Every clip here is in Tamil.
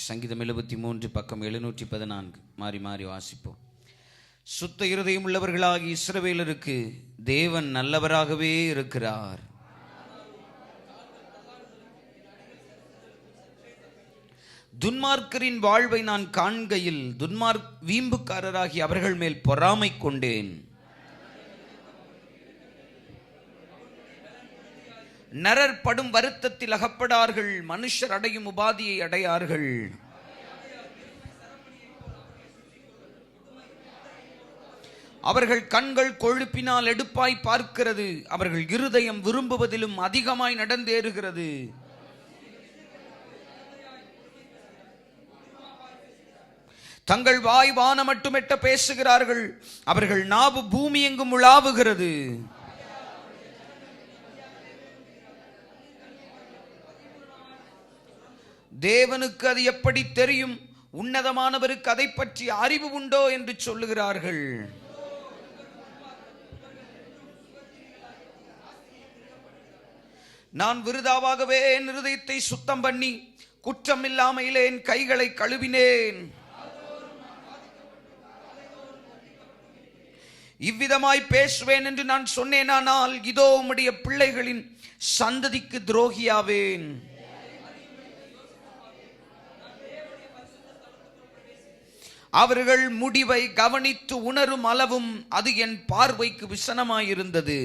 சங்கீதம் 73 பக்கம் 714 மாறி மாறி வாசிப்போம். சுத்த இருதயம் உள்ளவர்களாகி இஸ்ரவேலருக்கு தேவன் நல்லவராகவே இருக்கிறார். துன்மார்க்கரின் வாழ்வை நான் காண்கையில் வீம்புக்காரராகி அவர்கள் மேல் பொறாமை கொண்டேன். நரர் படும் வருத்தத்தில் அகப்படார்கள், மனுஷர் அடையும் உபாதியை அடையார்கள். அவர்கள் கண்கள் கொழுப்பினால் எடுப்பாய் பார்க்கிறது, அவர்கள் இருதயம் விரும்புவதிலும் அதிகமாய் நடந்தேறுகிறது. தங்கள் வாய் வானம் மட்டுமெட்ட பேசுகிறார்கள், அவர்கள் நாவு பூமி எங்கும் உலாவுகிறது. தேவனுக்கு அது எப்படி தெரியும், உன்னதமானவருக்கு அதை பற்றி அறிவு உண்டோ என்று சொல்லுகிறார்கள். நான் விருதாவாகவே என் இருதயத்தை சுத்தம் பண்ணி குற்றம் இல்லாமையிலே என் கைகளை கழுவினேன். இவ்விதமாய் பேசுவேன் என்று நான் சொன்னேனானால் இதோ உம்முடைய பிள்ளைகளின் சந்ததிக்கு துரோகியாவேன். அவர்கள் முடிவை கவனித்து உணரும் அளவும் அது என் பார்வைக்கு விசனமாயிருந்தது.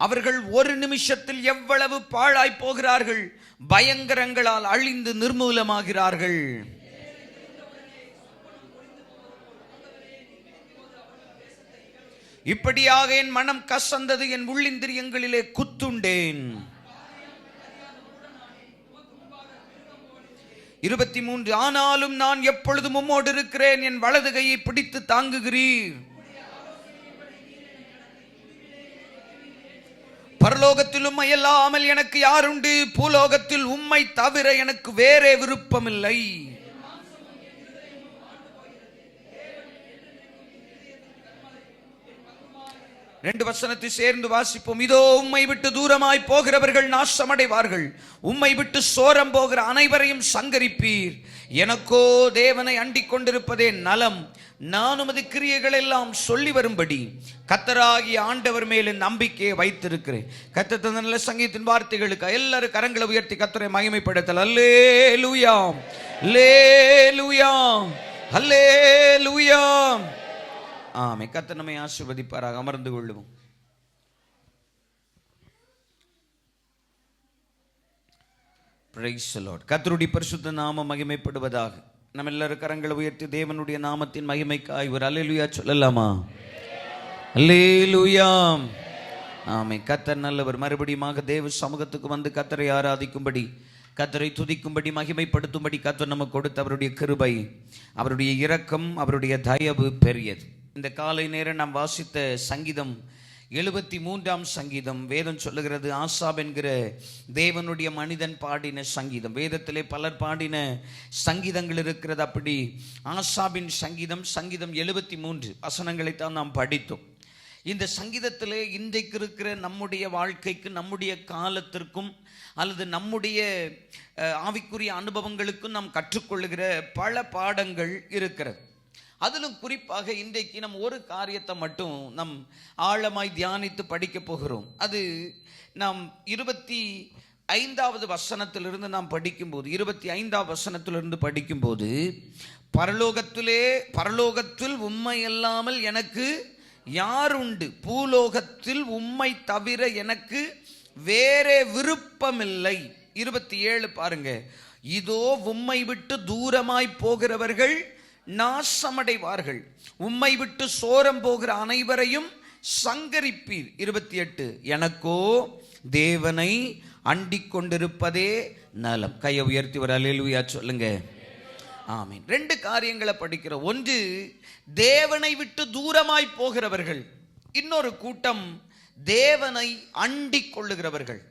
அவர்கள் ஒரு நிமிஷத்தில் எவ்வளவு பாழாய் போகிறார்கள், பயங்கரங்களால் அழிந்து நிர்மூலமாகிறார்கள். இப்படியாக என் மனம் கசந்தது, என் உள்ளிந்திரியங்களிலே குத்துண்டேன். 23 ஆனாலும் நான் எப்பொழுதும் உம்மோடு இருக்கிறேன், என் வலது கையை பிடித்து தாங்குகிறீர். பரலோகத்தில் உம்மை அல்லாமல் எனக்கு யாருண்டு, பூலோகத்தில் உம்மை தவிர எனக்கு வேறே விருப்பமில்லை. ரெண்டு வசனத்தை சேர்ந்து வாசிப்போம். இதோ உம்மை விட்டு தூரமாய் போகிறவர்கள் நாசமடைவார்கள், உம்மை விட்டு சோரம் போகிற அனைவரையும் சங்கரிப்பீர். எனக்கோ தேவனை அண்டிக் கொண்டிருப்பதே நலம், நான் உமது கிரியைகள் எல்லாம் சொல்லி வரும்படி கர்த்தராகிய ஆண்டவர் மேல் நம்பிக்கையை வைத்திருக்கிறேன். கர்த்தர் தந்த நல்ல சங்கீதத்தின் வார்த்தைகளுக்கு எல்லாரும் கரங்களை உயர்த்தி கர்த்தரை மகிமைப்படுத்தல். அல்லேலூயா, அல்லேலூயா, அல்லேலூயா. ஆமே. கர்த்தர் நம்மை ஆசீர்வதிப்பாராக. அமர்ந்து கொள்ளுவோம். Praise the Lord. கர்த்தருடைய பரிசுத்த நாமம் மகிமைப்படுவதாக. நம்ம எல்லாரும் கரங்களை உயர்த்தி தேவனுடைய நாமத்தின் மகிமைக்காய் ஒரு அல்லேலூயா சொல்லலாமா? அல்லேலூயா. ஆமே. கர்த்தர் நல்லவர். மறுபடியும் தேவ சமூகத்துக்கு வந்து கர்த்தரை ஆராதிக்கும்படி, கர்த்தரை துதிக்கும்படி, மகிமைப்படுத்தும்படி கர்த்தர் நமக்கு கொடுத்த அவருடைய கிருபை, அவருடைய இரக்கம், அவருடைய தயவு பெரியது. இந்த காலை நேரம் நாம் வாசித்த சங்கீதம் 73ஆம் சங்கீதம். வேதம் சொல்லுகிறது, ஆசாப் என்கிற தேவனுடைய மனிதன் பாடின சங்கீதம். வேதத்திலே பலர் பாடின சங்கீதங்கள் இருக்கிறது. அப்படி ஆசாபின் சங்கீதம், சங்கீதம் 73 வசனங்களைத்தான் நாம் படித்தோம். இந்த சங்கீதத்திலே இன்றைக்கு இருக்கிற நம்முடைய வாழ்க்கைக்கு, நம்முடைய காலத்திற்கும் அல்லது நம்முடைய ஆவிக்குரிய அனுபவங்களுக்கும் நாம் கற்றுக்கொள்ளுகிற பல பாடங்கள் இருக்கிறது. அதிலும் குறிப்பாக இன்றைக்கு நம் ஒரு காரியத்தை மட்டும் நம் ஆழமாய் தியானித்து படிக்க போகிறோம். அது நாம் 25வது வசனத்திலிருந்து நாம் படிக்கும்போது, 25வது வசனத்திலிருந்து படிக்கும்போது, பரலோகத்தில் உம்மை அல்லாமல் எனக்கு யார் உண்டு, பூலோகத்தில் உம்மை தவிர எனக்கு வேறே விருப்பமில்லை. 27 பாருங்க. இதோ உம்மை விட்டு தூரமாய் போகிறவர்கள் நாசமடைவார்கள், உம்மை விட்டு சோரம் போகிற அனைவரையும் சங்கரிப்பீர். 28 எனக்கோ தேவனை அண்டிக் கொண்டிருப்பதே நலம். கையை உயர்த்தி ஒரு அல்லேலூயா சொல்லுங்க. ஆமீன். 2 காரியங்களை படிக்கிறோம். ஒன்று, தேவனை விட்டு தூரமாய் போகிறவர்கள். இன்னொரு கூட்டம் தேவனை அண்டிக் கொள்ளுகிறவர்கள்.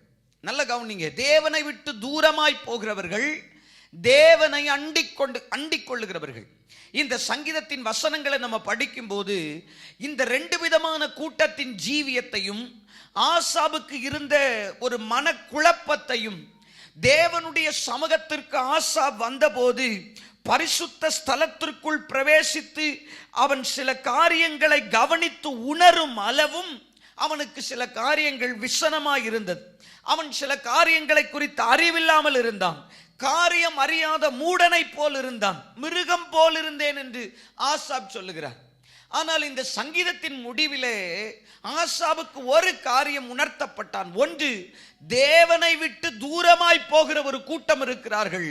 நல்ல கவனிங்க. தேவனை விட்டு தூரமாய் போகிறவர்கள், தேவனை அண்டிக் கொள்ளுகிறவர்கள். இந்த சங்கீதத்தின் வசனங்களை நம்ம படிக்கும் போது இந்த ரெண்டு விதமான கூட்டத்தின் ஜீவியத்தையும், ஆசாபுக்கு இருந்த ஒரு மனக்குழப்பத்தையும், தேவனுடைய சமூகத்திற்கு ஆசாப் வந்தபோது பரிசுத்த ஸ்தலத்திற்குள் பிரவேசித்து அவன் சில காரியங்களை கவனித்து உணரும் அளவும் அவனுக்கு சில காரியங்கள் விசனமாய் இருந்தது. அவன் சில காரியங்களை குறித்து அறிவில்லாமல் இருந்தான். காரியம் அறியாத மூடனை போல் இருந்தான். மிருகம் போல் இருந்தேன் என்று ஆசாப் சொல்லுகிறார். ஆனால் இந்த சங்கீதத்தின் முடிவிலே ஆசாபுக்கு ஒரு காரியம் உணர்த்தப்பட்டான். ஒன்று, தேவனை விட்டு தூரமாய் போகிற ஒரு கூட்டம் இருக்கிறார்கள்,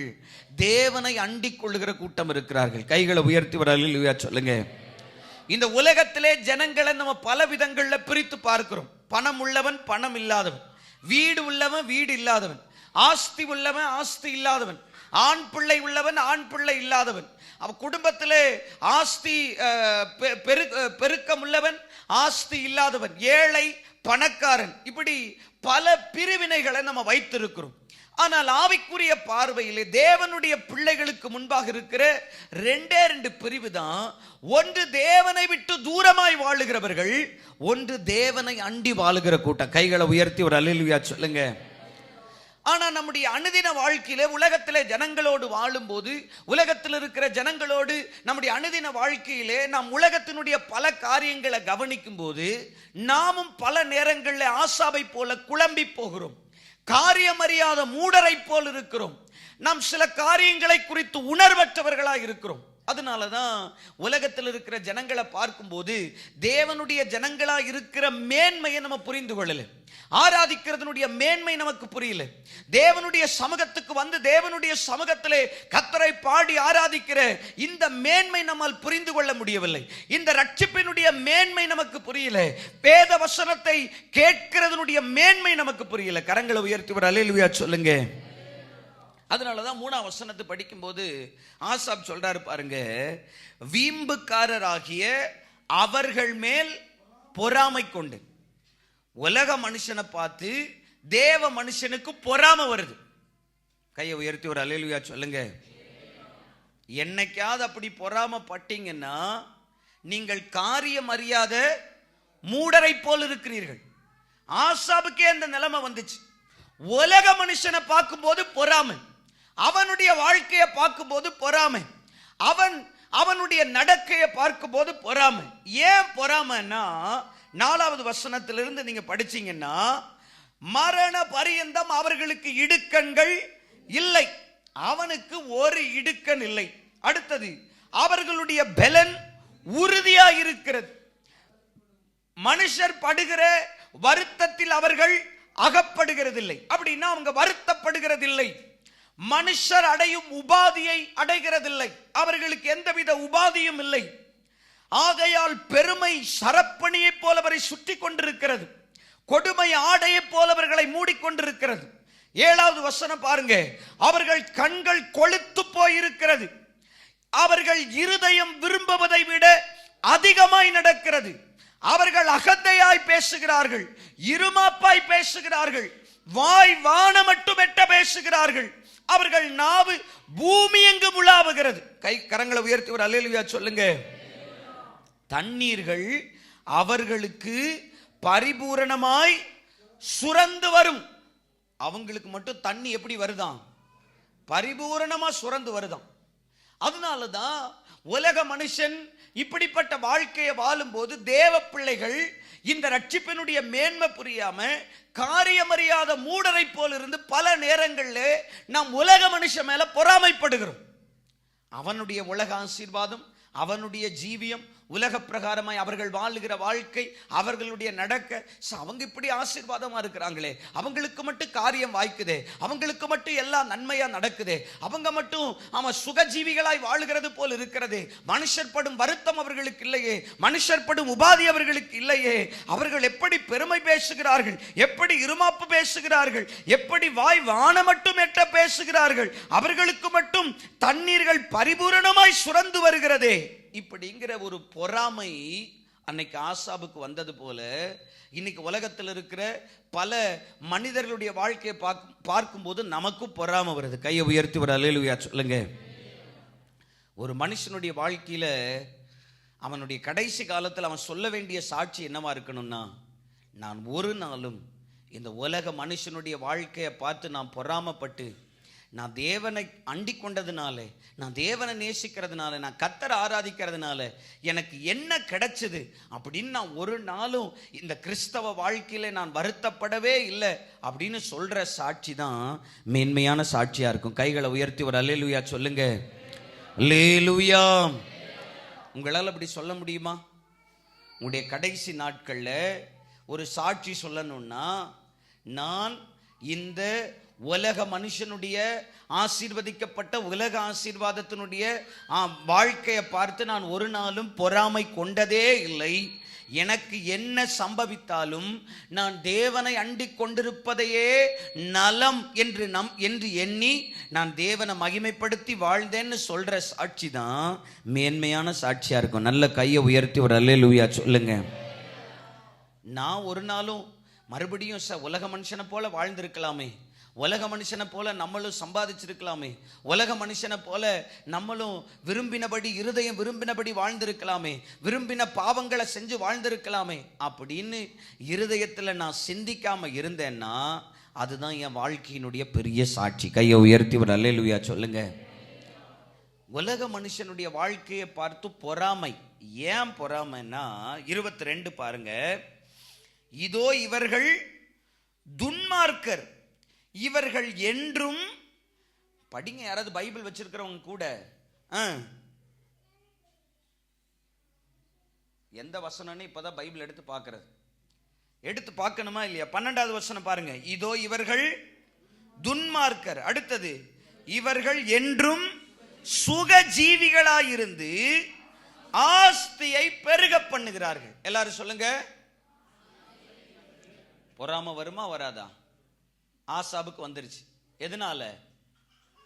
தேவனை அண்டிக் கொள்ளுகிற கூட்டம் இருக்கிறார்கள். கைகளை உயர்த்தி ஒரு அல்லேலூயா சொல்லுங்க. இந்த உலகத்திலே ஜனங்களை நம்ம பல விதங்கள்ல பிரித்து பார்க்கிறோம். பணம் உள்ளவன், பணம் இல்லாதவன், வீடு உள்ளவன், வீடு இல்லாதவன், ஆஸ்தி உள்ளவன், ஆஸ்தி இல்லாதவன், ஆண் பிள்ளை உள்ளவன், ஆண் பிள்ளை இல்லாதவன், அவன் குடும்பத்திலே ஆஸ்தி பெருக்கம் உள்ளவன், ஆஸ்தி இல்லாதவன், ஏழை, பணக்காரன், இப்படி பல பிரிவினைகளை நம்ம வைத்திருக்கிறோம். ஆனால் ஆவிக்குரிய பார்வையிலே தேவனுடைய பிள்ளைகளுக்கு முன்பாக இருக்கிற ரெண்டே ரெண்டு பிரிவு தான். ஒன்று தேவனை விட்டு தூரமாய் வாழுகிறவர்கள், ஒன்று தேவனை அண்டி வாழுகிற கூட்டம். கைகளை உயர்த்தி ஒரு அல்லேலூயா சொல்லுங்க. ஆனா நம்முடைய அனுதின வாழ்க்கையில உலகத்திலே ஜனங்களோடு வாழும் போது, உலகத்தில் இருக்கிற ஜனங்களோடு நம்முடைய அனுதின வாழ்க்கையிலே நாம் உலகத்தினுடைய பல காரியங்களை கவனிக்கும் போது நாமும் பல நேரங்களில் ஆசாபை போல குழம்பி போகிறோம். காரியம் அறியாத மூடரை போல் இருக்கிறோம். நாம் சில காரியங்களை குறித்து உணர்வற்றவர்களாக இருக்கிறோம். அதனாலதான் உலகத்தில் இருக்கிற ஜனங்களை பார்க்கும்போது தேவனுடைய ஜனங்களா இருக்கிற மேன்மையை நம்ம புரிந்து கொள்ளல. ஆராதிக்கிறதுனுடைய மேன்மை நமக்கு புரியல. தேவனுடைய சமூகத்துக்கு வந்து தேவனுடைய சமூகத்திலே கர்த்தரை பாடி ஆராதிக்கிற இந்த மேன்மை நம்மால் புரிந்து கொள்ள முடியவில்லை. இந்த ரட்சிப்பினுடைய மேன்மை நமக்கு புரியல. வேத வசனத்தை கேட்கிறதுனுடைய மேன்மை நமக்கு புரியல. கரங்களை உயர்த்தி ஒரு அல்லேலூயா சொல்லுங்க. அதனாலதான் 3ஆம் வசனத்தை படிக்கும் போது ஆசாப் சொல்றாரு பாருங்க, வீம்புக்காரராகிய அவர்கள் மேல் பொறாமை கொண்டு. உலக மனுஷனை பார்த்து தேவ மனுஷனுக்கு பொறாமை வருது. கையை உயர்த்தி ஒரு அல்லேலூயா சொல்லுங்க. என்னைக்காவது அப்படி பொறாமை பட்டீங்கன்னா நீங்கள் காரியம் அறியாத மூடரை போல் இருக்கிறீர்கள். ஆசாபுக்கே அந்த நிலைமை வந்துச்சு. உலக மனுஷனை பார்க்கும்போது பொறாமை, அவனுடைய வாழ்க்கையை பார்க்கும்போது பொறாமை, அவனுடைய நடக்கையை பார்க்கும்போது பொறாமை. ஏன் பொறாமைன்னா 4வது வசனத்திலிருந்து நீங்க படிச்சீங்கன்னா, மரண பரியந்தம் அவர்களுக்கு இடுக்கண்கள் இல்லை, அவனுக்கு ஒரு இடுக்கண் இல்லை. அடுத்தது, அவர்களுடைய பலன் உறுதியா இருக்கிறது. மனுஷர் படுகிற வருத்தத்தில் அவர்கள் அகப்படுகிறதில்லை. அப்படின்னா அவங்க வருத்தப்படுகிறதில்லை. மனுஷர் அடையும் உபாதியை அடைகிறதில்லை. அவர்களுக்கு எந்தவித உபாதியும் இல்லை. ஆகையால் பெருமை சரப்பணியை போல அவரை சுற்றி கொண்டிருக்கிறது, கொடுமை ஆடையை போல அவர்களை மூடிக்கொண்டிருக்கிறது. 7வது வசனம் பாருங்க, அவர்கள் கண்கள் கொழுத்து போயிருக்கிறது, அவர்கள் இருதயம் விரும்புவதை விட அதிகமாய் நடக்கிறது, அவர்கள் அகந்தையாய் பேசுகிறார்கள், இருமாப்பாய் பேசுகிறார்கள், வாய் வான மட்டும் எட்ட பேசுகிறார்கள், அவர்கள் நாவு பூமி எங்கு உலாவுகிறது. கரங்களை உயர்த்தி ஒரு அல்லேலூயா சொல்லுங்க. தண்ணீர்கள் அவர்களுக்கு பரிபூரணமாய் சுரந்து வரும். அவங்களுக்கு மட்டும் தண்ணி எப்படி வருதாம்? பரிபூரணமா சுரந்து வருதாம். அதனாலதான் உலக மனுஷன் இப்படிப்பட்ட வாழ்க்கையை வாழும் போது தேவ பிள்ளைகள் இந்த ரட்சிப்பினுடைய மேன்மை புரியாம காரியமறியாத மூடரை போல் இருந்து பல நேரங்களில் நாம் உலக மனுஷன் மேல பொறாமைப்படுகிறோம். அவனுடைய உலக ஆசீர்வாதம், அவனுடைய ஜீவியம், உலக பிரகாரமாய் அவர்கள் வாழுகிற வாழ்க்கை, அவர்களுடைய நடக்க, அவங்க இப்படி ஆசீர்வாதமா இருக்கிறாங்களே, அவங்களுக்கு மட்டும் காரியம் வாய்க்குதே, அவங்களுக்கு மட்டும் எல்லாம் நன்மையா நடக்குதே, அவங்க மட்டும் அவன் சுகஜீவிகளாய் வாழுகிறது போல் இருக்கிறதே, மனுஷர் படும் வருத்தம் அவர்களுக்கு இல்லையே, மனுஷர் படும் உபாதி அவர்களுக்கு இல்லையே, அவர்கள் எப்படி பெருமை பேசுகிறார்கள், எப்படி இருமாப்பு பேசுகிறார்கள், எப்படி வாய் வான மட்டும் எட்ட பேசுகிறார்கள், அவர்களுக்கு மட்டும் தண்ணீர்கள் பரிபூரணமாய் சுரந்து வருகிறதே. இப்படிங்கிற ஒரு பொறாமை அன்னைக்கு ஆசாபுக்கு வந்தது போல இன்னைக்கு உலகத்தில் இருக்கிற பல மனிதர்களுடைய வாழ்க்கையை பார்க்கும்போது நமக்கும் பொறாமை வருது. கையை உயர்த்தி ஒரு அல்லேலூயா சொல்லுங்க. ஒரு மனுஷனுடைய வாழ்க்கையில அவனுடைய கடைசி காலத்தில் அவன் சொல்ல வேண்டிய சாட்சி என்னவா இருக்கணும்னா, நான் ஒரு நாளும் இந்த உலக மனுஷனுடைய வாழ்க்கையை பார்த்து நான் பொறாமப்பட்டு, நான் தேவனை அண்டிக் கொண்டதுனால, நான் தேவனை நேசிக்கிறதுனால, நான் கர்த்தரை ஆராதிக்கிறதுனால எனக்கு என்ன கிடைச்சது அப்படின்னு நான் ஒரு நாளும் இந்த கிறிஸ்தவ வாழ்க்கையில நான் வருத்தப்படவே இல்லை அப்படின்னு சொல்ற சாட்சி தான் மேன்மையான சாட்சியா இருக்கும். கைகளை உயர்த்தி ஒரு அல்லேலூயா சொல்லுங்க. அல்லேலூயா. உங்களால் அப்படி சொல்ல முடியுமா? உங்களுடைய கடைசி நாட்கள்ல ஒரு சாட்சி சொல்லணும்னா, நான் இந்த உலக மனுஷனுடைய ஆசீர்வதிக்கப்பட்ட உலக ஆசீர்வாதத்தினுடைய வாழ்க்கையை பார்த்து நான் ஒரு நாளும் பொறாமை கொண்டதே இல்லை. எனக்கு என்ன சம்பவித்தாலும் நான் தேவனை அண்டிக் கொண்டிருப்பதையே நலம் என்று எண்ணி நான் தேவனை மகிமைப்படுத்தி வாழ்ந்தேன்னு சொல்ற சாட்சி தான் மேன்மையான சாட்சியா இருக்கும். நல்ல கையை உயர்த்தி ஒரு அல்லேலூயா சொல்லுங்க. நான் ஒரு நாளும் மறுபடியும் உலக மனுஷனை போல வாழ்ந்திருக்கலாமே, உலக மனுஷனை போல நம்மளும் சம்பாதிச்சிருக்கலாமே, உலக மனுஷனை போல நம்மளும் விரும்பினபடி இருதயம் விரும்பினபடி வாழ்ந்திருக்கலாமே, விரும்பின பாவங்களை செஞ்சு வாழ்ந்திருக்கலாமே அப்படின்னு இருதயத்தில் நான் சிந்திக்காம இருந்தேன்னா அதுதான் என் வாழ்க்கையினுடைய பெரிய சாட்சி. கையை உயர்த்தி ஒரு அல்லேலூயா சொல்லுங்க. உலக மனுஷனுடைய வாழ்க்கையை பார்த்து பொறாமை. ஏன் பொறாமைன்னா 22 பாருங்க. இதோ இவர்கள் துன்மார்க்கர், இவர்கள் என்றும், படிங்க யாராவது பைபிள் வச்சிருக்கிறவங்க கூட, எந்த வசனம்னு இப்பதான் பைபிள் எடுத்து பார்க்கிறது, எடுத்து பார்க்கணுமா இல்லையா? 12வது வசனம் பாருங்க. இதோ இவர்கள் துன்மார்க்கர், அடுத்தது இவர்கள் என்றும் சுகஜீவிகளாயிருந்து ஆஸ்தியை பெருக பண்ணுகிறார்கள். எல்லாரும் சொல்லுங்க. பொறாம வருமா வராதா? ஆசாபுக்கு வந்துருச்சு. எதனால?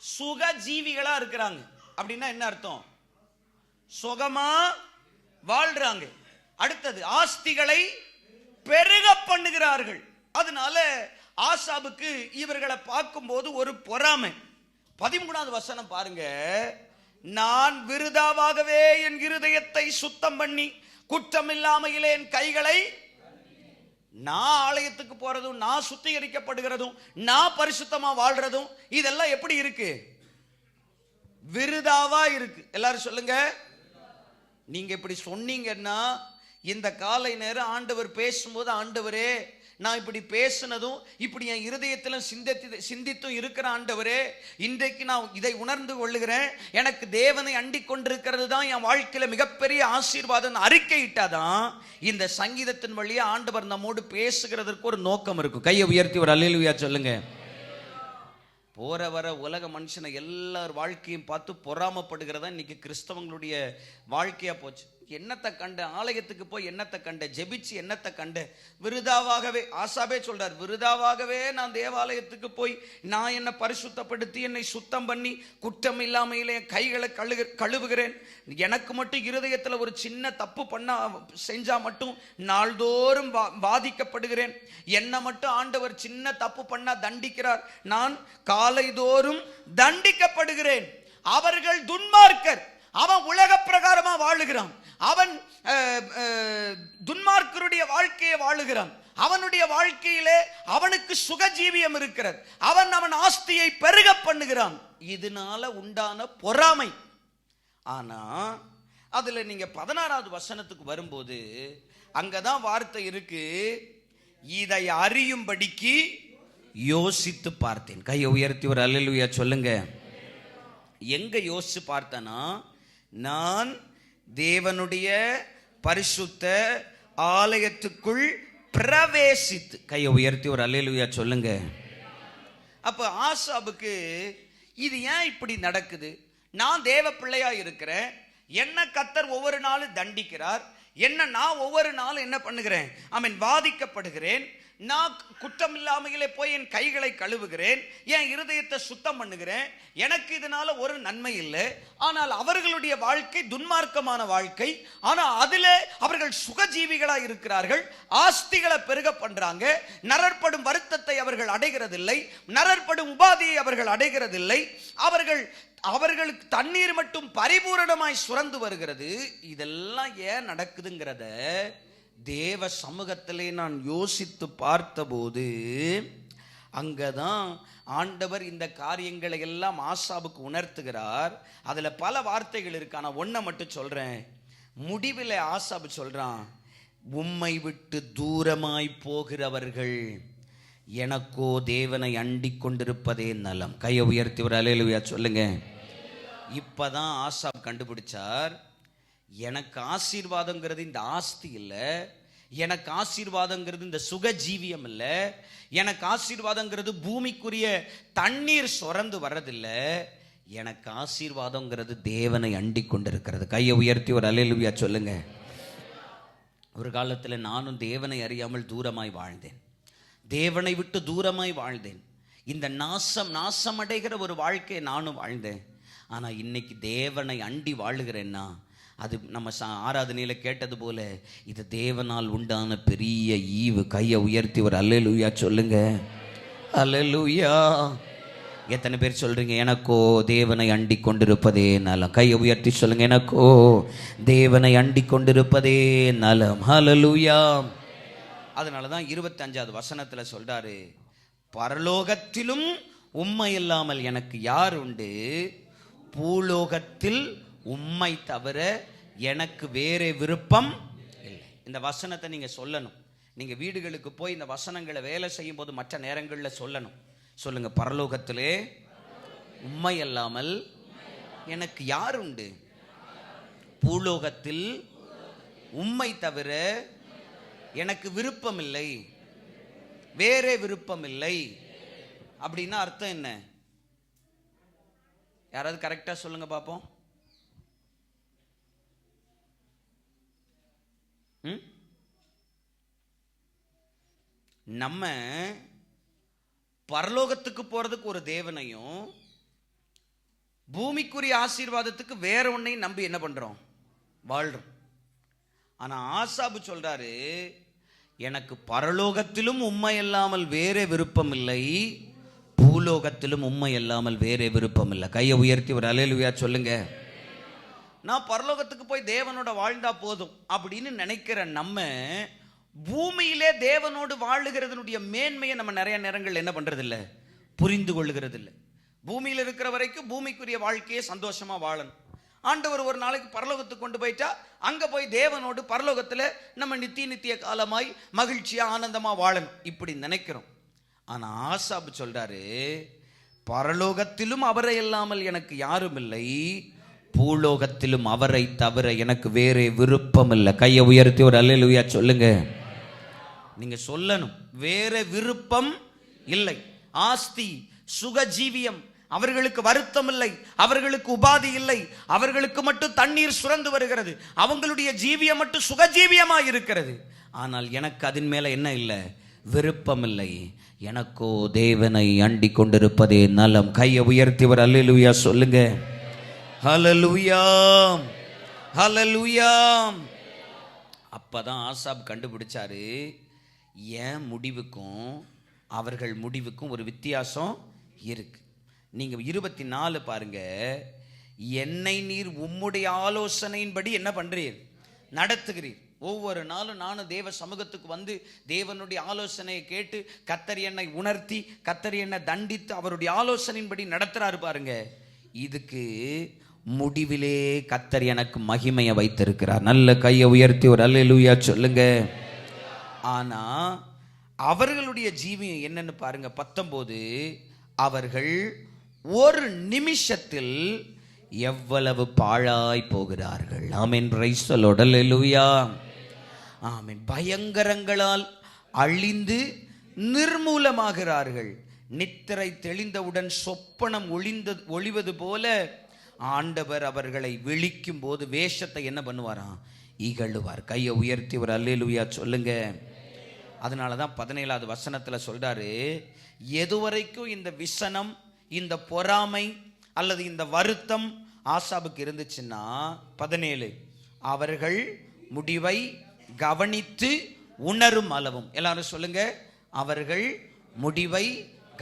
சுகஜீவிகளா இருக்கிறாங்க. அப்படின்னா என்ன அர்த்தம்? சுகமா வாழ்றாங்க. அடுத்தது ஆஸ்திகளை பெருக பண்ணுகிறார்கள். அதனால ஆசாபுக்கு இவர்களை பார்க்கும்போது ஒரு பொறாமை. 13வது வசனம் பாருங்க. நான் விருதாவாகவே என் இருதயத்தை சுத்தம் பண்ணி குற்றமில்லாமையிலே என் கைகளை, நான் ஆலயத்துக்கு போறதும், நான் சுத்திகரிக்கப்படுகிறதும், நான் பரிசுத்தமா வாழ்றதும் இதெல்லாம் எப்படி இருக்கு? விருதாவா இருக்கு. எல்லாரும் சொல்லுங்க. நீங்க இப்படி சொன்னீங்கன்னா இந்த காலை நேரம் ஆண்டவர் பேசும்போது, ஆண்டவரே நான் இப்படி பேசினதும் இப்படி என் இருதயத்திலும் சிந்தித்தும் இருக்கிற ஆண்டவரே, இன்றைக்கு நான் இதை உணர்ந்து கொள்ளுகிறேன், எனக்கு தேவனை அண்டிக் கொண்டிருக்கிறது தான் என் வாழ்க்கையில மிகப்பெரிய ஆசீர்வாதம் அறிக்கையிட்டாதான் இந்த சங்கீதத்தின் வழியா ஆண்டவர் நம்மோடு பேசுகிறதற்கு ஒரு நோக்கம் இருக்கும். கையை உயர்த்தி ஒரு அல்லேலூயா சொல்லுங்க. போற வர உலக மனுஷனை எல்லார் வாழ்க்கையும் பார்த்து பொறாமப்படுகிறதா இன்னைக்கு கிறிஸ்தவங்களுடைய வாழ்க்கையா போச்சு. என்னத்தை கண்ட? ஆலயத்துக்கு போய் என்னத்தை கண்ட? ஜெபிச்சு என்னத்தை கண்ட? விருதாவாகவே, ஆசாபே சொல்றார், விருதாவாகவே நான் தேவாலயத்துக்கு போய் நான் என்னை பரிசுத்தப்படுத்தி என்னை சுத்தம் பண்ணி குற்றம் இல்லாமையிலே கைகளை கழுவுகிறேன். எனக்கு மட்டும் இருதயத்தில் ஒரு சின்ன தப்பு செஞ்சா மட்டும் நாள்தோறும் பாதிக்கப்படுகிறேன். என்னை மட்டும் ஆண்டவர் சின்ன தப்பு பண்ணா தண்டிக்கிறார், நான் காலைதோறும் தண்டிக்கப்படுகிறேன். அவர்கள் துன்மார்க்கர். அவன் உலக பிரகாரமா வாழுகிறான். அவன் துன்மார்க்கருடைய வாழ்க்கையை வாழுகிறான். அவனுடைய வாழ்க்கையிலே அவனுக்கு சுகஜீவியம் இருக்கிறது. அவன் ஆஸ்தியை பெருக பண்ணுகிறான். இதனால உண்டான பொறாமை. ஆனா அதுல நீங்க 16வது வசனத்துக்கு வரும்போது அங்கதான் வார்த்தை இருக்கு, இதை அறியும்படிக்கு யோசித்து பார்த்தேன். கையை உயர்த்தி ஒரு அல்லேலூயா சொல்லுங்க. எங்க யோசிச்சு பார்த்தனா, நான் தேவனுடைய பரிசுத்த ஆலயத்துக்குள் பிரவேசித்து. கையை உயர்த்தி ஒரு அல்லேலூயா சொல்லுங்க. அப்ப ஆசாபுக்கு இது ஏன் இப்படி நடக்குது? நான் தேவ பிள்ளையா இருக்கிறேன், என்ன கர்த்தர் ஒவ்வொரு நாளும் தண்டிக்கிறார், என்ன நான் ஒவ்வொரு நாளும் என்ன பண்ணுகிறேன், வாதிக்கப்படுகிறேன். நான் குற்றம் இல்லாமையிலே போய் என் கைகளை கழுவுகிறேன், என் இருதயத்தை சுத்தம் பண்ணுகிறேன். எனக்கு இதனால ஒரு நன்மை இல்லை. ஆனால் அவர்களுடைய வாழ்க்கை துன்மார்க்கமான வாழ்க்கை. ஆனால் அதில் அவர்கள் சுகஜீவிகளா இருக்கிறார்கள். ஆஸ்திகளை பெருக பண்றாங்க. நரற்படும் வருத்தத்தை அவர்கள் அடைகிறதில்லை. நரற்படும் உபாதியை அவர்கள் அடைகிறதில்லை. அவர்களுக்கு தண்ணீர் மட்டும் பரிபூரணமாய் சுரந்து வருகிறது. இதெல்லாம் ஏன் நடக்குதுங்கிறத தேவ சமூகத்திலே நான் யோசித்து பார்த்தபோது அங்கதான் ஆண்டவர் இந்த காரியங்களை எல்லாம் ஆசாபுக்கு உணர்த்துகிறார். அதுல பல வார்த்தைகள் இருக்கு. ஆனா ஒன்றை மட்டும் சொல்றேன். முடிவில் ஆசாபு சொல்றான், உம்மை விட்டு தூரமாய் போகிறவர்கள் எனக்கோ தேவனை அண்டிக் கொண்டிருப்பதே நலம். கையை உயர்த்தி ஒரு அல்லேலூயா சொல்லுங்க. இப்பதான் ஆசாப் கண்டுபிடிச்சார், எனக்கு ஆசீர்வாதங்கிறது இந்த ஆஸ்தி இல்லை, எனக்கு ஆசீர்வாதங்கிறது இந்த சுகஜீவியம் இல்லை, எனக்கு ஆசீர்வாதங்கிறது பூமிக்குரிய தண்ணீர் சுரந்து வர்றதில்லை, எனக்கு ஆசீர்வாதங்கிறது தேவனை அண்டிக் கொண்டிருக்கிறது. கையை உயர்த்தி ஒரு அல்லேலூயா சொல்லுங்க. ஒரு காலத்தில் நானும் தேவனை அறியாமல் தூரமாய் வாழ்ந்தேன், தேவனை விட்டு தூரமாய் வாழ்ந்தேன். இந்த நாசம் அடைகிற ஒரு வாழ்க்கையை நானும் வாழ்ந்தேன். ஆனால் இன்னைக்கு தேவனை அண்டி வாழுகிறேன்னா அது நம்ம ஆராதனையில கேட்டது போல இது தேவனால் உண்டான பெரிய ஈவு. கையை உயர்த்தி ஒரு அல்லேலூயா சொல்லுங்க. அல்லேலூயா. எத்தனை பேர் சொல்றீங்க, எனக்கோ தேவனை அண்டி கொண்டிருப்பதே நலம்? கையை உயர்த்தி சொல்லுங்க, எனக்கோ தேவனை அண்டி கொண்டிருப்பதே நலம். அல்லேலூயா. அதனாலதான் 25வது வசனத்துல சொல்றாரு, பரலோகத்திலும் உம்மை இல்லாமல் எனக்கு யார் உண்டு, பூலோகத்தில் உம்மை தவிர எனக்கு வேற விருப்பம் இல்லை. இந்த வசனத்தை நீங்க சொல்லணும். நீங்க வீடுகளுக்கு போய் இந்த வசனங்களை வேலை செய்யும் போது மற்ற நேரங்களில் சொல்லணும். சொல்லுங்க, பரலோகத்திலே உம்மை அல்லாமல் எனக்கு யார் உண்டு, பூலோகத்தில் உம்மை தவிர எனக்கு விருப்பம் இல்லை, வேற விருப்பம் இல்லை. அப்படின்னா அர்த்தம் என்ன? யாராவது கரெக்டா சொல்லுங்க பாப்போம். நம்ம பரலோகத்துக்கு போறதுக்கு ஒரு தேவனையும் பூமிக்குரிய ஆசீர்வாதத்துக்கு வேற ஒன்னையும் நம்பி என்ன பண்றோம், வாழ்றோம். ஆனா ஆசாபு சொல்றாரு, எனக்கு பரலோகத்திலும் உம்மை இல்லாமல் வேற விருப்பம் இல்லை, பூலோகத்திலும் உம்மை இல்லாமல் வேற விருப்பம் இல்லை. கையை உயர்த்தி ஒரு அல்லேலூயா சொல்லுங்க. நான் பரலோகத்துக்கு போய் தேவனோட வாழ்ந்தா போதும் அப்படின்னு நினைக்கிற நம்ம பூமியிலே தேவனோடு வாழுகிறதனுடைய மேன்மையை நம்ம நிறைய நேரங்கள் என்ன பண்றது இல்லை, புரிந்து கொள்ளுகிறது இல்லை. பூமியில் இருக்கிற வரைக்கும் பூமிக்குரிய வாழ்க்கையை சந்தோஷமா வாழணும். ஆண்டவர் ஒரு நாளைக்கு பரலோகத்துக்கு கொண்டு போயிட்டா அங்க போய் தேவனோடு பரலோகத்துல நம்ம நித்திய காலமாய் மகிழ்ச்சியா ஆனந்தமா வாழணும் இப்படி நினைக்கிறோம். ஆனா ஆசாபு சொல்றாரு, பரலோகத்திலும் அவரை இல்லாமல் எனக்கு யாரும் இல்லை, பூலோகத்திலும் அவரை தவிர எனக்கு வேற விருப்பம் இல்லை. கையை உயர்த்தி ஒரு அல்லேலூயா சொல்லுங்க. நீங்க சொல்லணும், வேற விருப்பம் இல்லை. ஆஸ்தி சுகஜீவியம் அவர்களுக்கு வருத்தம் இல்லை, அவர்களுக்கு உபாதி இல்லை, அவர்களுக்கு மட்டும் தண்ணீர் சுரந்து வருகிறது, அவங்களுடைய ஜீவியம் மட்டும் சுகஜீவியமாக இருக்கிறது. ஆனால் எனக்கு அதன் மேல என்ன இல்லை, விருப்பம் இல்லை. எனக்கோ தேவனை அண்டிக் கொண்டிருப்பதே நலம். கையை உயர்த்தி ஒரு அல்லேலூயா சொல்லுங்க. ஹல்லேலூயா, ஹல்லேலூயா. அப்பதான் ஆசாப் கண்டுபிடிச்சாரு, என் முடிவுக்கும் அவர்கள் முடிவுக்கும் ஒரு வித்தியாசம் இருக்கு. நீங்க 24 பாருங்க, என்னை நீர் உம்முடைய ஆலோசனையின்படி என்ன பண்றீர், நடத்துகிறீர். ஒவ்வொரு நாளும் நானும் தேவ சமூகத்துக்கு வந்து தேவனுடைய ஆலோசனையை கேட்டு கர்த்தர் என்னை உணர்த்தி கர்த்தர் என்னை தண்டித்து அவருடைய ஆலோசனையின்படி நடத்துறாரு பாருங்க. இதுக்கு முடிவிலே கர்த்தர் எனக்கு மகிமையை வைத்திருக்கிறார். நல்ல கையை உயர்த்தி ஒரு அல்லேலூயா சொல்லுங்க. ஆனா அவர்களுடைய ஜீவியம் என்னன்னு பாருங்க. 19, அவர்கள் ஒரு நிமிஷத்தில் எவ்வளவு பாழாய் போகிறார்கள். ஆமென், பிரைஸ் தி லார்ட், அல்லேலூயா, ஆமென். பயங்கரங்களால் அழிந்து நிர்மூலமாகிறார்கள். நித்திரை தெளிந்தவுடன் சொப்பனம் ஒளிவது போல ஆண்டவர் அவர்களை விழிக்கும் போது வேஷத்தை என்ன பண்ணுவாராம், இகழுவார். கையை உயர்த்தி ஒரு அல்லேலூயா சொல்லுங்க. அதனால தான் 17வது வசனத்தில் சொல்றாரு, எதுவரைக்கும் இந்த விசனம், இந்த பொறாமை அல்லது இந்த வருத்தம் ஆசாபுக்கு இருந்துச்சுன்னா 17, அவர்கள் முடிவை கவனித்து உணரும் அளவும். எல்லாரும் சொல்லுங்க, அவர்கள் முடிவை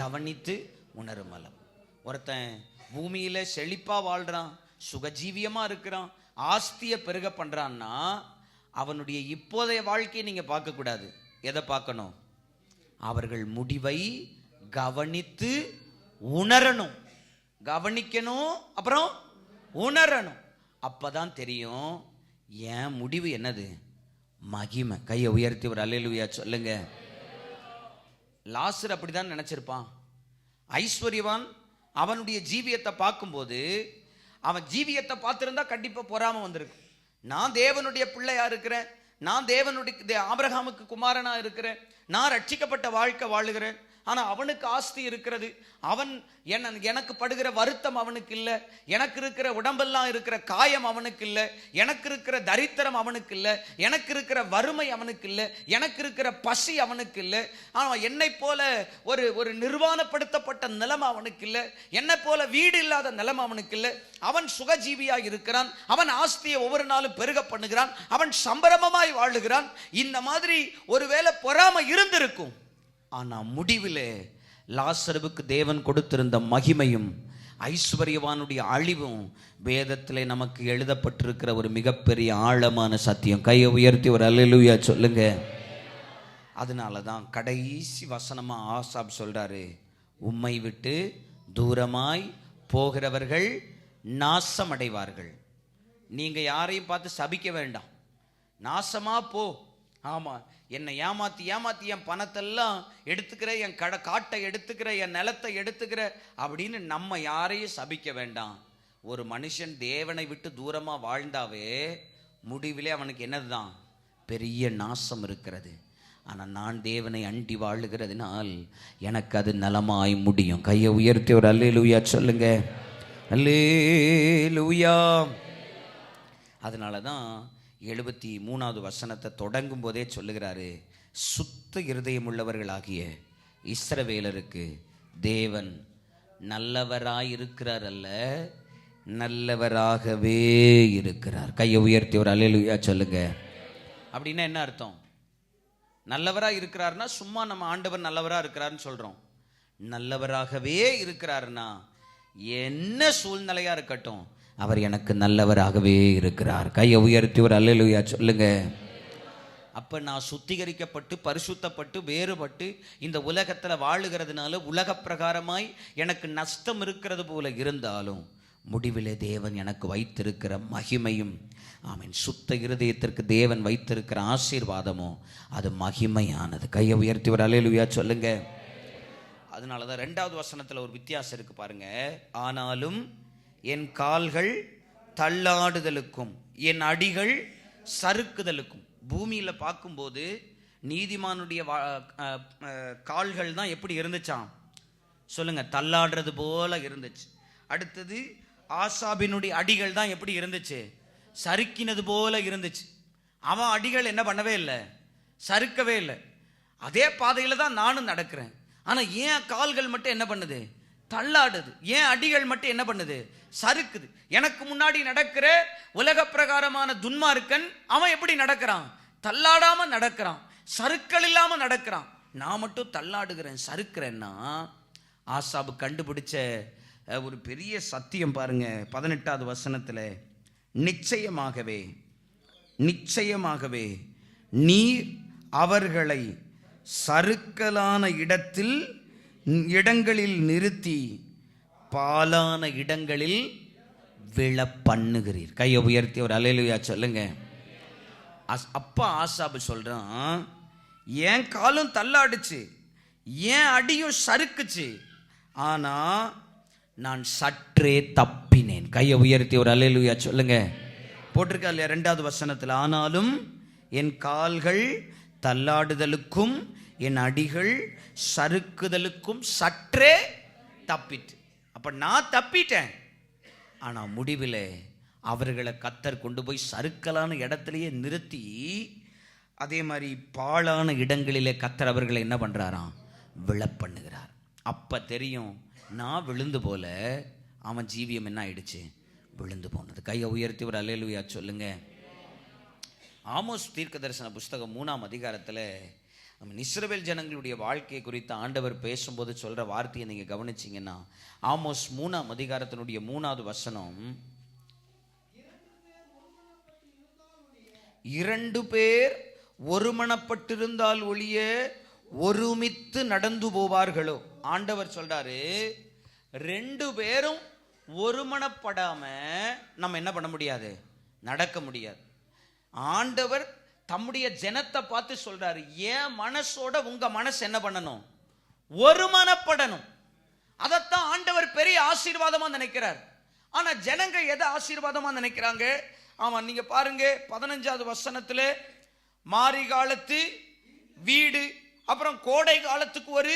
கவனித்து உணரும் அளவும். ஒருத்தன் பூமியில செழிப்பா வாழ்றான், சுகஜீவியமா இருக்கிறான், ஆஸ்திய பெருக பண்றான்னா அவனுடைய இப்போதைய வாழ்க்கையை நீங்க பார்க்க கூடாது. எதை பார்க்கணும்? அவர்கள் முடிவை கவனித்து உணரணும். கவனிக்கணும், அப்புறம் உணரணும். அப்பதான் தெரியும் என் முடிவு என்னது, மகிமை. கையை உயர்த்தி ஒரு அல்லேலூயா சொல்லுங்க. லாசர் அப்படிதான் நினைச்சிருப்பான். ஐஸ்வர்யவான் அவனுடைய ஜீவியத்தை பார்க்கும்போது, அவன் ஜீவியத்தை பார்த்திருந்தா கண்டிப்பா பொறாம வந்திருக்கு. நான் தேவனுடைய பிள்ளையா இருக்கிறேன், நான் தேவனுடைய ஆபிரகாமுக்கு குமாரனா இருக்கிறேன், நான் ரட்சிக்கப்பட்ட வாழ்க்கை வாழுகிறேன். ஆனா அவனுக்கு ஆஸ்தி இருக்கிறது, அவன் எனக்கு படுகிற வருத்தம் அவனுக்கு இல்லை, எனக்கு இருக்கிற உடம்பெல்லாம் இருக்கிற காயம் அவனுக்கு இல்லை, எனக்கு இருக்கிற தரித்திரம் அவனுக்கு இல்லை, எனக்கு இருக்கிற வறுமை அவனுக்கு இல்லை, எனக்கு இருக்கிற பசி அவனுக்கு இல்லை. ஆனால் என்னை போல ஒரு நிர்வாணப்படுத்தப்பட்ட நிலைமை அவனுக்கு இல்லை, என்னை போல வீடு இல்லாத நிலைமை அவனுக்கு இல்லை. அவன் சுகஜீவியாய் இருக்கிறான், அவன் ஆஸ்தியை ஒவ்வொரு நாளும் பெருக பண்ணுகிறான், அவன் சம்பரமமாய் வாழுகிறான். இந்த மாதிரி ஒருவேளை பொறாமை இருந்திருக்கும். ஆனா முடிவிலே லாசருவுக்கு தேவன் கொடுத்திருந்த மகிமையும் ஐஸ்வர்யவானுடைய அழிவும் வேதத்திலே நமக்கு எழுதப்பட்டிருக்கிற ஒரு மிகப்பெரிய ஆழமான சத்தியம். கையை உயர்த்தி ஒரு அல்லேலூயா சொல்லுங்க. அதனாலதான் கடைசி வசனமா ஆசாப் சொல்றாரு, உம்மை விட்டு தூரமாய் போகிறவர்கள் நாசம் அடைவார்கள். நீங்க யாரையும் பார்த்து சபிக்க வேண்டாம், நாசமா போ. ஆமா, என்னை ஏமாத்தி என் பணத்தெல்லாம் எடுத்துக்கிற, என் காட்டை எடுத்துக்கிற, என் நிலத்தை எடுத்துக்கிற அப்படின்னு நம்ம யாரையும் சபிக்க வேண்டாம். ஒரு மனுஷன் தேவனை விட்டு தூரமா வாழ்ந்தாவே முடிவிலே அவனுக்கு என்னதுதான், பெரிய நாசம் இருக்கிறது. ஆனா நான் தேவனை அண்டி வாழுகிறதுனால் எனக்கு அது நலமாய் முடியும். கையை உயர்த்தி ஒரு அல்லேலூயா சொல்லுங்க. அல்லேலூயா. அதனாலதான் 73வது வசனத்தை தொடங்கும் போதே சொல்லுகிறாரு, சுத்த இருதயம் உள்ளவர்களாகிய இஸ்ரவேலருக்கு தேவன் நல்லவராயிருக்கிறார் அல்ல, நல்லவராகவே இருக்கிறார். கையை உயர்த்தி ஒரு அல்லேலூயா சொல்லுங்க. அப்படின்னா என்ன அர்த்தம்? நல்லவரா இருக்கிறார்னா சும்மா நம்ம ஆண்டவர் நல்லவரா இருக்கிறார்னு சொல்றோம். நல்லவராகவே இருக்கிறார்னா என்ன சூழ்நிலையா இருக்கட்டும், அவர் எனக்கு நல்லவராகவே இருக்கிறார். கையை உயர்த்தி ஒரு அல்லேலூயா சொல்லுங்க. அப்ப நான் சுத்திகரிக்கப்பட்டு பரிசுத்தப்பட்டு வேறுபட்டு இந்த உலகத்துல வாழுகிறதுனால உலக பிரகாரமாய் எனக்கு நஷ்டம் இருக்கிறது போல இருந்தாலும் முடிவிலே தேவன் எனக்கு வைத்திருக்கிற மகிமையும், ஆமீன், சுத்த இருதயத்திற்கு தேவன் வைத்திருக்கிற ஆசீர்வாதமும் அது மகிமையானது. கையை உயர்த்தி ஒரு அல்லேலூயா சொல்லுங்க. அதனாலதான் 2வது வசனத்துல ஒரு வித்தியாசம் இருக்கு பாருங்க. ஆனாலும் என் கால்கள் தள்ளாடுதலுக்கும் என் அடிகள் சறுக்குதலுக்கும். பூமியில பார்க்கும்போது நீதிமானுடைய கால்கள் தான் எப்படி இருந்துச்சாம் சொல்லுங்க, தள்ளாடுறது போல இருந்துச்சு. அடுத்தது ஆசாபினுடைய அடிகள் தான் எப்படி இருந்துச்சு, சறுக்கினது போல இருந்துச்சு. அவன் அடிகள் என்ன பண்ணவே இல்லை, சறுக்கவே இல்லை. அதே பாதையில தான் நானும் நடக்கிறேன். ஆனா ஏன் கால்கள் மட்டும் என்ன பண்ணுது, தள்ளாடுது. ஏன் அடிகள் மட்டும் என்ன பண்ணுது, சறுக்குது. எனக்கு முன்னாடி நடக்கிற உலக பிரகாரமான துன்மார்க்கன் அவன் எப்படி நடக்கிறான், தள்ளாடாம நடக்கிறான், சறுக்கள் இல்லாம நடக்கிறான். நான் மட்டும் தள்ளாடுகிறேன், சறுக்கிறேன்னா ஆசாபு கண்டுபிடிச்ச ஒரு பெரிய சத்தியம் பாருங்க. 18வது வசனத்துல, நிச்சயமாகவே நிச்சயமாகவே நீர் அவர்களை சறுக்கலான இடங்களில் நிறுத்தி பாலான இடங்களில் விழ பண்ணுகிறீர். கையை உயர்த்தி ஒரு அல்லேலூயா சொல்லுங்க. அப்பா ஆசாபு சொல்றான், என் காலும் தள்ளாடுச்சு, என் அடியும் சறுக்குச்சு, ஆனா நான் சற்றே தப்பினேன். கையை உயர்த்தி ஒரு அல்லேலூயா சொல்லுங்க. போட்டிருக்கா இல்லையா 2வது வசனத்துல, ஆனாலும் என் கால்கள் தள்ளாடுதலுக்கும் என் அடிகள் சறுக்குதலுக்கும் சற்றே தப்பிட்டு. அப்ப நான் தப்பிட்டேன், ஆனா முடிவில் அவர்களை கத்தர் கொண்டு போய் சறுக்கலான இடத்துலையே நிறுத்தி, அதே மாதிரி பாழான இடங்களிலே கத்தர் அவர்களை என்ன பண்ணுறாராம், விழப்பண்ணுகிறார். அப்போ தெரியும், நான் விழுந்து போல அவன் ஜீவியம் என்ன ஆயிடுச்சு, விழுந்து போனது. கையை உயர்த்தி ஒரு அல்லேலூயா சொல்லுங்க. ஆமோஸ் தீர்க்க தரிசன புஸ்தகம் 3ஆம் அதிகாரத்தில் இஸ்ரவேல் ஜனங்களுடைய வாழ்க்கை குறித்து ஆண்டவர் பேசும்போது சொல்கிற வார்த்தையை நீங்கள் கவனிச்சிங்கன்னா, ஆமோஸ் 3ஆம் அதிகாரத்தினுடைய 3வது வசனம், 2 பேர் ஒருமனப்பட்டிருந்தால் ஒழிய ஒருமித்து நடந்து போவார்களோ. ஆண்டவர் சொல்றாரு, 2 பேரும் ஒருமனப்படாம நம்ம என்ன பண்ண முடியாது, நடக்க முடியாது. ஆண்டவர் தம்முடைய ஜனத்தை பார்த்து சொல்றாரு, என் மனசோட உங்க மனசு என்ன பண்ணணும், ஒருமனப்படணும். அதைத்தான் ஆண்டவர் பெரிய ஆசீர்வாதமா நினைக்கிறார். ஆனா ஜனங்க எதை ஆசீர்வாதமா நினைக்கிறாங்க? ஆமா, நீங்க பாருங்க 15வது வசனத்துல, மாரி காலத்து வீடு, அப்புறம் கோடை காலத்துக்கு ஒரு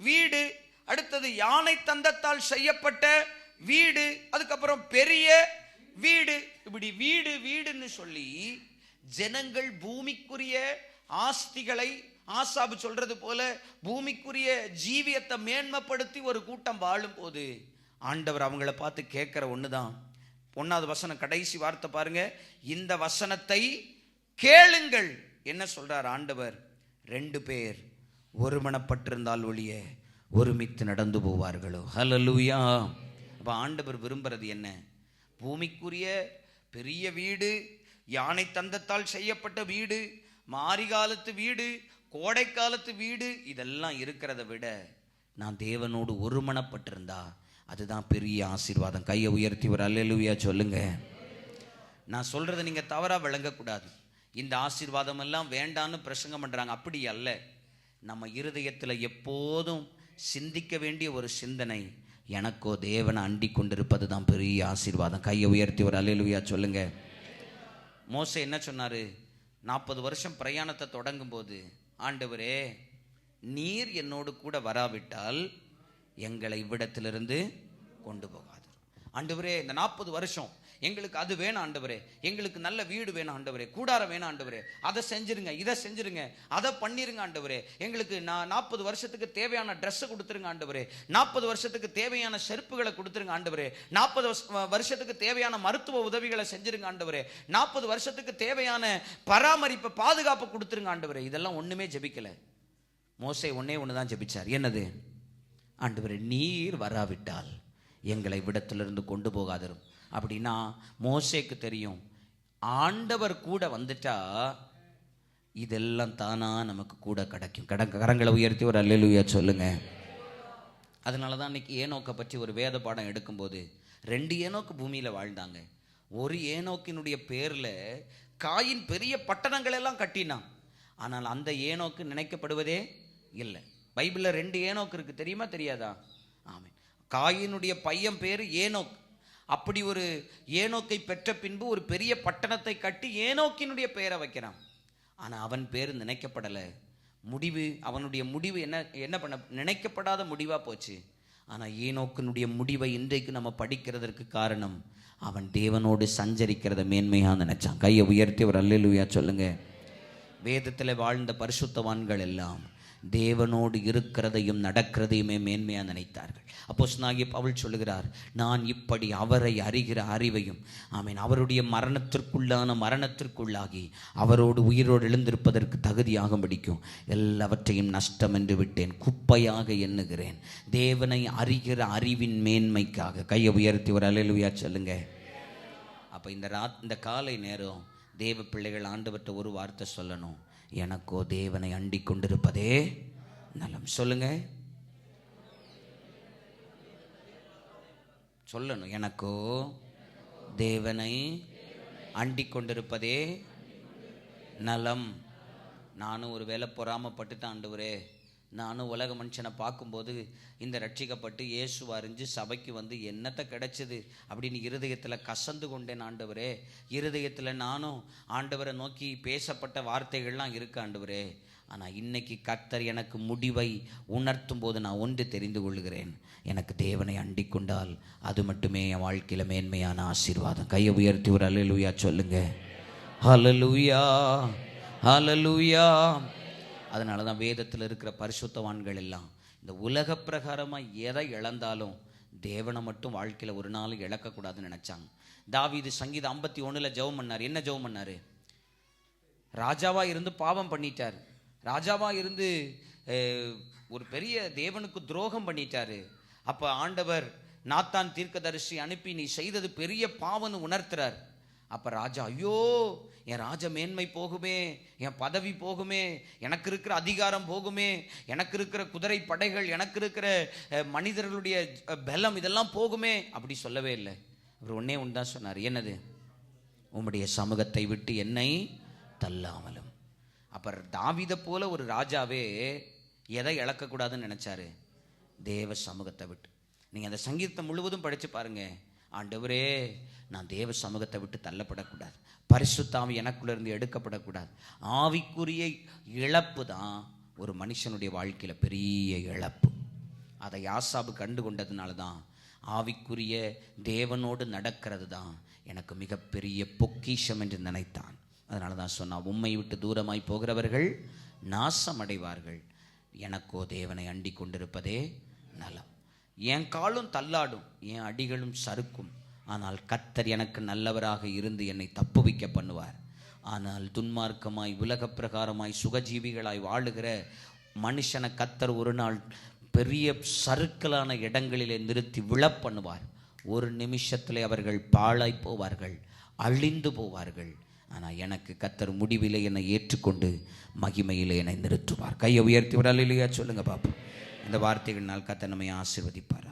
வீடு, அடுத்தது யானை தந்தத்தால் செய்யப்பட்ட வீடு, அதுக்கப்புறம் பெரிய வீடு, இப்படி வீடு வீடுன்னு சொல்லி ஜனங்கள் பூமிக்குரிய ஆஸ்திகளை, ஆசாபு சொல்றது போல பூமிக்குரிய ஜீவியத்தை மேன்மைப்படுத்தி ஒரு கூட்டம் வாழும் போது ஆண்டவர் அவங்கள பார்த்து கேட்கிற ஒண்ணுதான். 1வது வசனம் கடைசி வார்த்தை பாருங்க, இந்த வசனத்தை கேளுங்கள். என்ன சொல்றார் ஆண்டவர்? 2 பேர் ஒருமனப்பட்டிருந்தால் ஒழிய ஒருமித்து நடந்து போவார்களோ. ஹல்லேலூயா. அப்ப ஆண்டவர் விரும்புறது என்ன? பூமிக்குரிய பெரிய வீடு, யானை தந்தத்தால் செய்யப்பட்ட வீடு, மாரிகாலத்து வீடு, கோடை காலத்து வீடு, இதெல்லாம் இருக்கிறத விட நான் தேவனோடு ஒருமனப்பட்டிருந்தா அதுதான் பெரிய ஆசீர்வாதம். கையை உயர்த்தி ஒரு அல்லேலூயா சொல்லுங்க. நான் சொல்றதை நீங்க தவறா விளங்கக்கூடாது. இந்த ஆசீர்வாதம் எல்லாம் வேண்டான்னு பிரசங்கம் பண்றாங்க, அப்படி அல்ல. நம்ம இருதயத்தில் எப்போதும் சிந்திக்க வேண்டிய ஒரு சிந்தனை, எனக்கோ தேவனை அண்டி கொண்டிருப்பது தான் பெரிய ஆசீர்வாதம். கையை உயர்த்தி ஒரு அல்லேலூயா சொல்லுங்க. மோசே என்ன சொன்னாரு? 40 வருஷம் பிரயாணத்தை தொடங்கும் போது, ஆண்டவரே நீர் என்னோடு கூட வராவிட்டால் எங்களை இவ்விடத்திலிருந்து கொண்டு போகாது. ஆண்டவரே இந்த 40 வருஷம் எங்களுக்கு அது வேணும் ஆண்டவரே, எங்களுக்கு நல்ல வீடு வேணும் ஆண்டவரே, கூடாரம் வேணும் ஆண்டவரே, அதை செஞ்சிருங்க, இதை செஞ்சிருங்க, அதை பண்ணிருங்க ஆண்டவரே, எங்களுக்கு 40 வருஷத்துக்கு தேவையான ட்ரெஸ் கொடுத்துருங்க ஆண்டவரே, 40 வருஷத்துக்கு தேவையான செருப்புகளை கொடுத்துருங்க ஆண்டவரே, 40 வருஷத்துக்கு தேவையான மருத்துவ உதவிகளை செஞ்சிருங்க ஆண்டவரே, 40 வருஷத்துக்கு தேவையான பராமரிப்பு பாதுகாப்பு கொடுத்துருங்க ஆண்டவரே. இதெல்லாம் ஒண்ணுமே ஜெபிக்கல. மோசே ஒன்னே ஒண்ணுதான் ஜெபிச்சார். என்னது? ஆண்டவரே நீர் வராவிட்டால் எங்களை விடத்திலிருந்து கொண்டு போகாதரும். அப்படின்னா மோசேக்கு தெரியும், ஆண்டவர் கூட வந்துட்டா இதெல்லாம் தானா நமக்கு கூட கிடைக்கும். கரங்களை உயர்த்தி ஒரு அல்லேலூயா சொல்லுங்க. அதனால தான் இன்னைக்கு ஏனோக்கை பற்றி ஒரு வேத பாடம் எடுக்கும்போது 2 ஏனோக்கு பூமியில வாழ்ந்தாங்க. ஒரு ஏனோக்கினுடைய பேர்ல காயின் பெரிய பட்டணங்கள் எல்லாம் கட்டினான். ஆனால் அந்த ஏனோக்கு நினைக்கப்படுவதே இல்லை. பைபிள்ல 2 ஏனோக்கு இருக்கு, தெரியுமா தெரியாதா? ஆமென். காயினுடைய பையன் பேரு ஏனோக். அப்படி ஒரு ஏனோக்கை பெற்ற பின்பு ஒரு பெரிய பட்டணத்தை கட்டி ஏனோக்கினுடைய பெயரை வைக்கிறான். ஆனா அவன் பேர் நினைக்கப்படலை. முடிவு, அவனுடைய முடிவு என்ன பண்ண, நினைக்கப்படாத முடிவா போச்சு. ஆனா ஏனோக்கினுடைய முடிவை இன்றைக்கு நம்ம படிக்கிறதற்கு காரணம், அவன் தேவனோடு சஞ்சரிக்கிறத மேன்மையா நினைச்சான். கையை உயர்த்தி ஒரு அல்லேலூயா சொல்லுங்க. வேதத்தில் வாழ்ந்த பரிசுத்தவான்கள் எல்லாம் தேவனோடு இருக்கிறதையும் நடக்கிறதையுமே மேன்மையா நினைத்தார்கள். அப்போஸ்தலனாகிய பவுல் சொல்லுகிறார், நான் இப்படி அவரை அறிகிற அறிவையும், ஆமீன், அவருடைய மரணத்திற்குள்ளான மரணத்திற்குள்ளாகி அவரோடு உயிரோடு எழுந்திருப்பதற்கு தகுதியாக படிக்கும் எல்லாவற்றையும் நஷ்டம் என்று விட்டேன், குப்பையாக எண்ணுகிறேன் தேவனை அறிகிற அறிவின் மேன்மைக்காக. கையை உயர்த்தி ஒரு அல்லேலூயா சொல்லுங்க. அப்ப இந்த காலை நேரம் தேவ பிள்ளைகள் ஆண்டவர்கிட்ட ஒரு வார்த்தை சொல்லணும், எனக்கோ தேவனை அண்டி கொண்டிருப்பதே நலம். சொல்லுங்க, சொல்லணும், எனக்கோ தேவனை அண்டி கொண்டிருப்பதே நலம். நானும் ஒரு வேலை பொறாமப்பட்டு ஆண்டவரே, நானும் உலக மனுஷனை பார்க்கும்போது இந்த ரட்சிக்கப்பட்டு இயேசுவை அறிஞ்சு சபைக்கு வந்து என்னத்தை கிடைச்சது அப்படின்னு இருதயத்தில் கசந்து கொண்டேன் ஆண்டவரே. இருதயத்தில் நானும் ஆண்டவரை நோக்கி பேசப்பட்ட வார்த்தைகள்லாம் இருக்கு ஆண்டவரே. ஆனால் இன்னைக்கு கர்த்தர் எனக்கு முடிவை உணர்த்தும் போது நான் ஒன்று தெரிந்து கொள்கிறேன், எனக்கு தேவனை அண்டிக் கொண்டால் அது மட்டுமே என் வாழ்க்கையில் மேன்மையான ஆசீர்வாதம். கையை உயர்த்தி ஒரு அல்லேலூயா சொல்லுங்க. ஹல்லேலூயா, ஹல்லேலூயா. அதனால தான் வேதத்தில் இருக்கிற பரிசுத்தவான்கள் எல்லாம் இந்த உலக பிரகாரமாக எதை இழந்தாலும் தேவனை மட்டும் வாழ்க்கையில் ஒரு நாள் இழக்கக்கூடாதுன்னு நினச்சாங்க. தாவீது சங்கீதம் 51 ஜெபம் பண்ணார். என்ன ஜெபம் பண்ணார்? ராஜாவாக இருந்து பாவம் பண்ணிட்டார், ராஜாவாக இருந்து ஒரு பெரிய தேவனுக்கு துரோகம் பண்ணிட்டாரு. அப்போ ஆண்டவர் நாத்தான் தீர்க்கதரிசி அனுப்பி நீ செய்தது பெரிய பாவம்னு உணர்த்துறார். அப்போ ராஜா, ஐயோ என் ராஜ மேன்மை போகுமே, என் பதவி போகுமே, எனக்கு இருக்கிற அதிகாரம் போகுமே, எனக்கு இருக்கிற குதிரை படைகள், எனக்கு இருக்கிற மனிதர்களுடைய பலம் இதெல்லாம் போகுமே, அப்படி சொல்லவே இல்லை. அவர் ஒன்னே ஒன்று தான் சொன்னார். என்னது? உம்முடைய சமூகத்தை விட்டு என்னை தள்ளாமலும். அப்ப தாவீதை போல ஒரு ராஜாவே எதை இழக்கக்கூடாதுன்னு நினைச்சாரு? தேவ சமூகத்தை விட்டு. நீங்க அந்த சங்கீதத்தை முழுவதும் படிச்சு பாருங்க. ஆண்டவரே, நான் தேவ சமூகத்தை விட்டு தள்ளப்படக்கூடாது, பரிசுத்த ஆவி எனக்குள்ள இருந்து எடுக்கப்படக்கூடாது. ஆவிக்குரிய இழப்பு தான் ஒரு மனுஷனுடைய வாழ்க்கையில பெரிய இழப்பு. அதை யாசாபு கண்டு கொண்டதுனால தான் ஆவிக்குரிய தேவனோடு நடக்கிறது தான் எனக்கு மிகப்பெரிய பொக்கிஷம் என்று நினைத்தான். அதனால தான் சொன்னான், உம்மை விட்டு தூரமாய் போகிறவர்கள் நாசம் அடைவார்கள், எனக்கோ தேவனை அண்டி கொண்டிருப்பதே நலம். என் காலும் தள்ளாடும், என் அடிகளும் சறுக்கும், ஆனால் கர்த்தர் எனக்கு நல்லவராக இருந்து என்னை தப்புவிக்க பண்ணுவார். ஆனால் துன்மார்க்கமாய் உலக பிரகாரமாய் சுகஜீவிகளாய் வாழுகிற மனுஷனை கர்த்தர் ஒரு நாள் பெரிய சறுக்கலான இடங்களிலே நிறுத்தி விழப்பண்ணுவார். ஒரு நிமிஷத்திலே அவர்கள் பாழாய் போவார்கள், அழிந்து போவார்கள். ஆனால் எனக்கு கர்த்தர் முடிவிலே என்னை ஏற்றுக்கொண்டு மகிமையிலே என்னை நிறுத்துவார். கையை உயர்த்தி விட அல்லேலூயா சொல்லுங்க பாப்போம். இந்த வார்த்தைகளினால் கர்த்தர் நம்மை ஆசீர்வதிப்பார்.